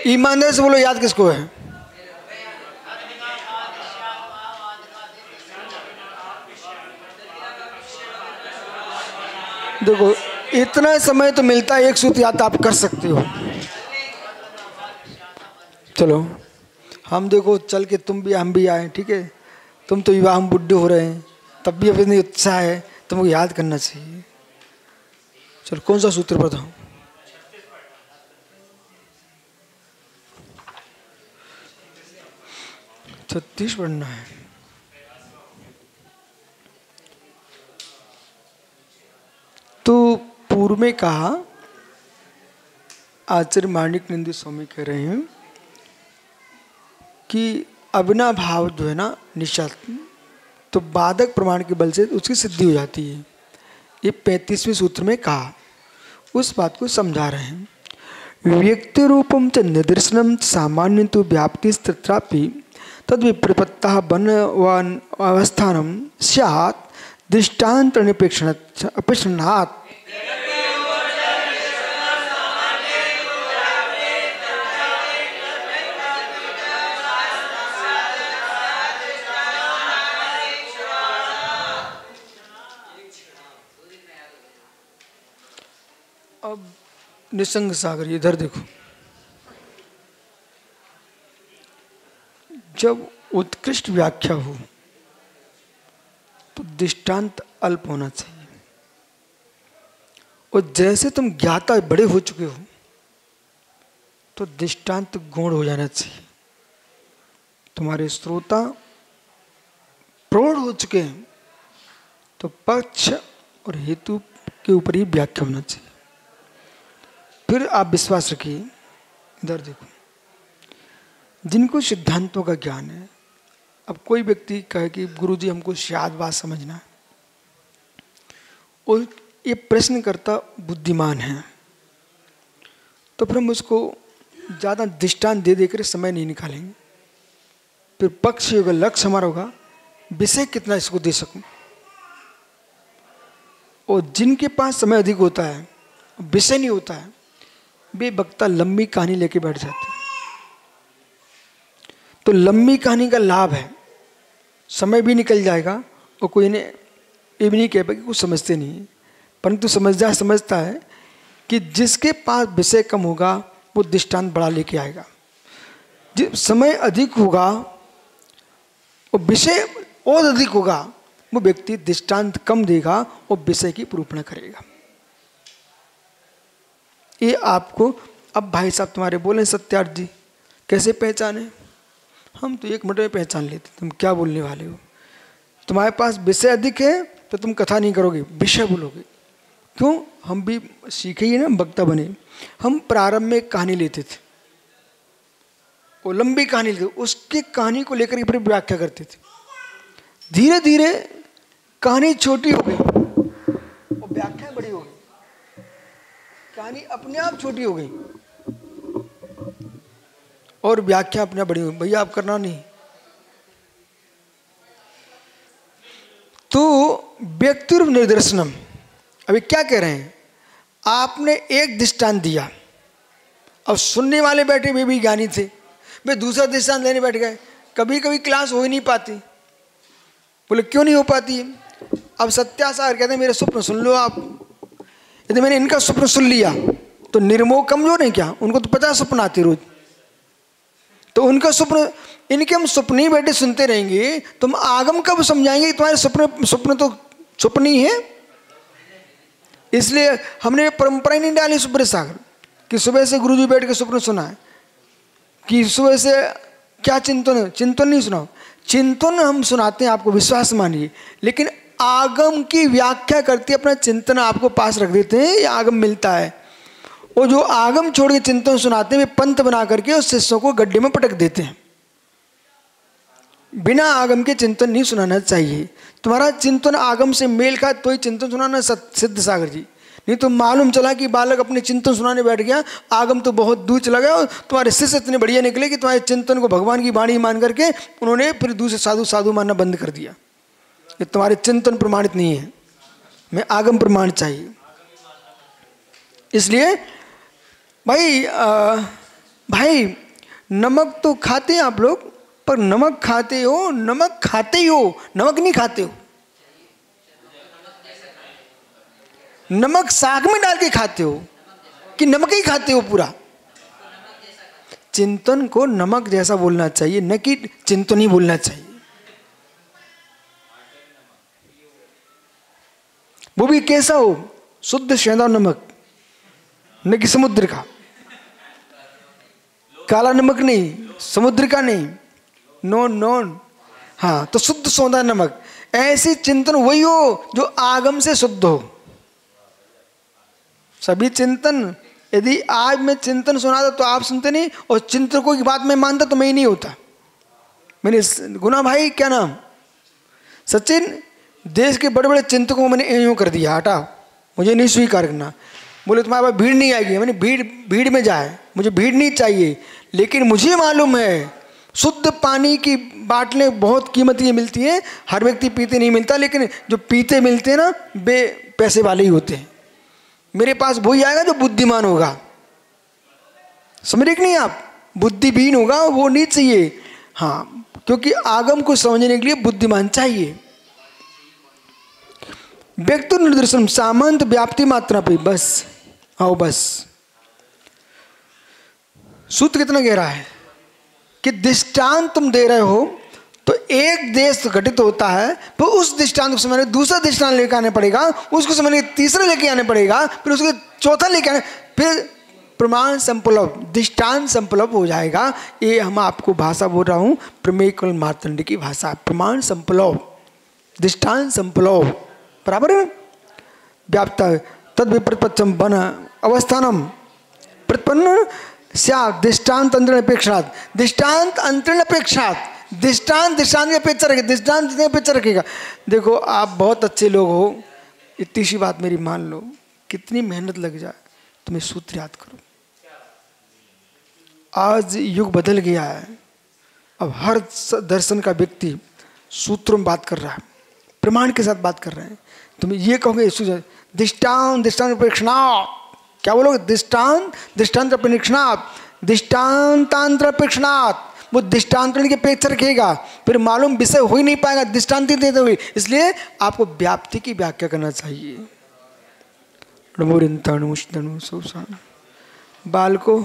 ईमानदारी से बोलो, याद किसको है? देखो इतना समय तो मिलता है, एक सूत्र याद आप कर सकते हो। चलो हम देखो चल के तुम भी हम भी आए, ठीक है? तुम तो युवा, हम बुढ़े हो रहे हैं, तब भी अपनी उत्साह है, तुमको याद करना चाहिए। चलो कौन सा सूत्र बताओ? छत्तीस पढ़ना है। तो पूर्व में कहा, आचार्य माणिकनंदी स्वामी कह रहे हैं कि अविनाभाव जो है ना निश्चल, तो बाधक प्रमाण के बल से उसकी सिद्धि हो जाती है। ये 35वें सूत्र में कहा, उस बात को समझा रहे हैं। व्यक्ति रूपम च निदर्शनम सामान्य तो व्याप्ति तत्रापि तद विप्रपत्ता बन अवस्थानम स्यात् दृष्टांत निपेक्षण अपेक्षणात्। अब निसंग सागर इधर देखो, जब उत्कृष्ट व्याख्या हो तो दृष्टांत अल्प होना चाहिए, और जैसे तुम ज्ञाता बड़े हो चुके हो तो दृष्टांत गौण हो जाना चाहिए। तुम्हारे श्रोता प्रौढ़ हो चुके हैं तो पक्ष और हेतु के ऊपर ही व्याख्या होना चाहिए। फिर आप विश्वास रखिए, इधर देखो, जिनको सिद्धांतों का ज्ञान है। अब कोई व्यक्ति कहे कि गुरुजी हमको शायद बात समझना है, और ये प्रश्न करता बुद्धिमान है, तो फिर हम उसको ज़्यादा दृष्टांत दे देकर समय नहीं निकालेंगे। फिर पक्ष होगा, लक्ष्य हमारा होगा विषय कितना इसको दे सकूं। और जिनके पास समय अधिक होता है, विषय नहीं होता है, वे वक्ता लंबी कहानी लेके बैठ जाते हैं। तो लंबी कहानी का लाभ है, समय भी निकल जाएगा और कोई ने ये भी नहीं कह पाएगा कि कुछ समझते नहीं है। परंतु समझदार समझता है कि जिसके पास विषय कम होगा वो दृष्टांत बड़ा लेके आएगा। जिस समय अधिक होगा और विषय और अधिक होगा, वो व्यक्ति दृष्टांत कम देगा और विषय की निरूपण करेगा। ये आपको, अब भाई साहब तुम्हारे बोले सत्यार्थ जी कैसे पहचाने? हम तो 1 मिनट में पहचान लेते, तुम क्या बोलने वाले हो। तुम्हारे पास विषय अधिक है तो तुम कथा नहीं करोगे, विषय बोलोगे। क्यों? हम भी सीखे ही ना, वक्ता बने। हम प्रारंभ में कहानी लेते थे, वो लंबी कहानी लेते, उसकी कहानी को लेकर के फिर व्याख्या करते थे। धीरे धीरे कहानी छोटी हो गई और व्याख्या बड़ी हो गई। कहानी अपने आप छोटी हो गई और व्याख्या अपने आप बड़ी हो गई। भैया आप करना नहीं। तो व्यक्तिरूप निर्दर्शनम, अभी क्या कह रहे हैं? आपने एक दृष्टांत दिया, अब सुनने वाले बैठे वे भी ज्ञानी थे, वे दूसरा दृष्टांत लेने बैठ गए। कभी कभी क्लास हो ही नहीं पाती। बोले क्यों नहीं हो पाती? अब सत्यासागर कहते हैं मेरे स्वप्न सुन लो आप। यदि मैंने इनका स्वप्न सुन लिया तो निर्मोह कमजोर है क्या? उनको तो 50 स्वप्न आते रोज, तो उनका स्वप्न, इनके हम स्वप्न ही बैठे सुनते रहेंगे, तुम आगम कब समझाएंगे? तुम्हारे स्वप्न तो स्वप्न ही है। इसलिए हमने परंपरा ही नहीं डाली सुब्रत सागर कि सुबह से गुरुजी बैठ के स्वप्न सुना है, कि सुबह से क्या चिंतन है। चिंतन नहीं सुनाओ, चिंतन हम सुनाते हैं, आपको विश्वास मानिए, लेकिन आगम की व्याख्या करते अपना चिंतन आपको पास रख देते हैं, ये आगम मिलता है। और जो आगम छोड़ के चिंतन सुनाते हैं वे पंथ बना करके उस शिष्यों को गड्ढे में पटक देते हैं। बिना आगम के चिंतन नहीं सुनाना चाहिए। तुम्हारा चिंतन आगम से मेल खाए तो ही चिंतन सुनाना सिद्ध सागर जी, नहीं तो मालूम चला कि बालक अपने चिंतन सुनाने बैठ गया, आगम तो बहुत दूर चला गया और तुम्हारे शिष्य इतने बढ़िया निकले कि तुम्हारे चिंतन को भगवान की वाणी मान करके उन्होंने फिर दूसरे साधु साधु मानना बंद कर दिया। ये तुम्हारे चिंतन प्रमाणित नहीं है, मैं आगम प्रमाण चाहिए। इसलिए भाई भाई नमक तो खाते हैं आप लोग, पर नमक खाते हो, नमक खाते ही हो, नमक नहीं खाते हो। नमक साग में डाल के खाते हो कि नमक ही खाते हो पूरा? चिंतन को नमक जैसा बोलना चाहिए, न कि चिंतन ही बोलना चाहिए। वो भी कैसा हो? शुद्ध सेंधा नमक, न कि समुद्र का। काला नमक नहीं, समुद्र का नहीं, नॉन नॉन। हाँ, तो शुद्ध सौंधा नमक। ऐसी चिंतन वही हो जो आगम से शुद्ध हो। सभी चिंतन, यदि आज मैं चिंतन सुनाता तो आप सुनते नहीं, और चिंतकों की बात मैं मानता तो मैं ही नहीं होता। मैंने गुना भाई, क्या नाम, सचिन, देश के बड़े बड़े चिंतकों को मैंने यूं कर दिया, हटा, मुझे नहीं स्वीकार करना। बोले तुम्हारे पास भीड़ नहीं आएगी। मैंने भीड़ में जाए, मुझे भीड़ नहीं चाहिए। लेकिन मुझे मालूम है शुद्ध पानी की बाटलें बहुत कीमती मिलती हैं, हर व्यक्ति पीते नहीं मिलता, लेकिन जो पीते मिलते हैं ना, बे पैसे वाले ही होते हैं। मेरे पास वही आएगा जो बुद्धिमान होगा। समझ रहे कि नहीं आप? बुद्धिहीन होगा वो नहीं चाहिए। हाँ, क्योंकि आगम को समझने के लिए बुद्धिमान चाहिए। व्यक्ति निर्दर्शन सामंत व्याप्ति मात्रा पे, बस आओ बस। सूत्र कितना गहरा है कि दृष्टांत तुम दे रहे हो तो एक देश घटित होता है, फिर उस दृष्टांत को समझने दूसरा दृष्टांत लेकर आने पड़ेगा, उसको समझने तीसरा लेके आने पड़ेगा, फिर उसके चौथा लेके आने, फिर प्रमाण संपलव, दृष्टांत संपलव हो जाएगा। ये हम आपको भाषा बोल रहा हूँ, प्रमेय कल मार्तंड की भाषा। प्रमाण संपलव, दृष्टांत संपलव, बराबर है। व्याप्त तद विप्रतिपक्षम बन अवस्थानम प्रतिपन्न स्यात् दृष्टांत अंतरण अपेक्षात। दृष्टांत अंतरण अपेक्षात, दृष्टांत दृष्टांत की अपेक्षा रखे, दृष्टांत जितनी अपेक्षा रखेगा। देखो आप बहुत अच्छे लोग हो, इतनी सी बात मेरी मान लो, कितनी मेहनत लग जाए, तुम्हें सूत्र याद करो। आज युग बदल गया है, अब हर दर्शन का व्यक्ति सूत्रों में बात कर रहा है, प्रमाण के साथ बात कर रहे हैं। तुम ये कहोगे दृष्टांत दृष्टांत अपेक्षणात्, क्या बोलोगे? दृष्टांत दृष्टांत अपेक्षणात्, दृष्टांतांतर अपेक्षणात्। वो दृष्टांतरण की अपेक्षा रखेगा, फिर मालूम विषय हो ही नहीं पाएगा दृष्टांत देते हुए। इसलिए आपको व्याप्ति की व्याख्या करना चाहिए। बाल को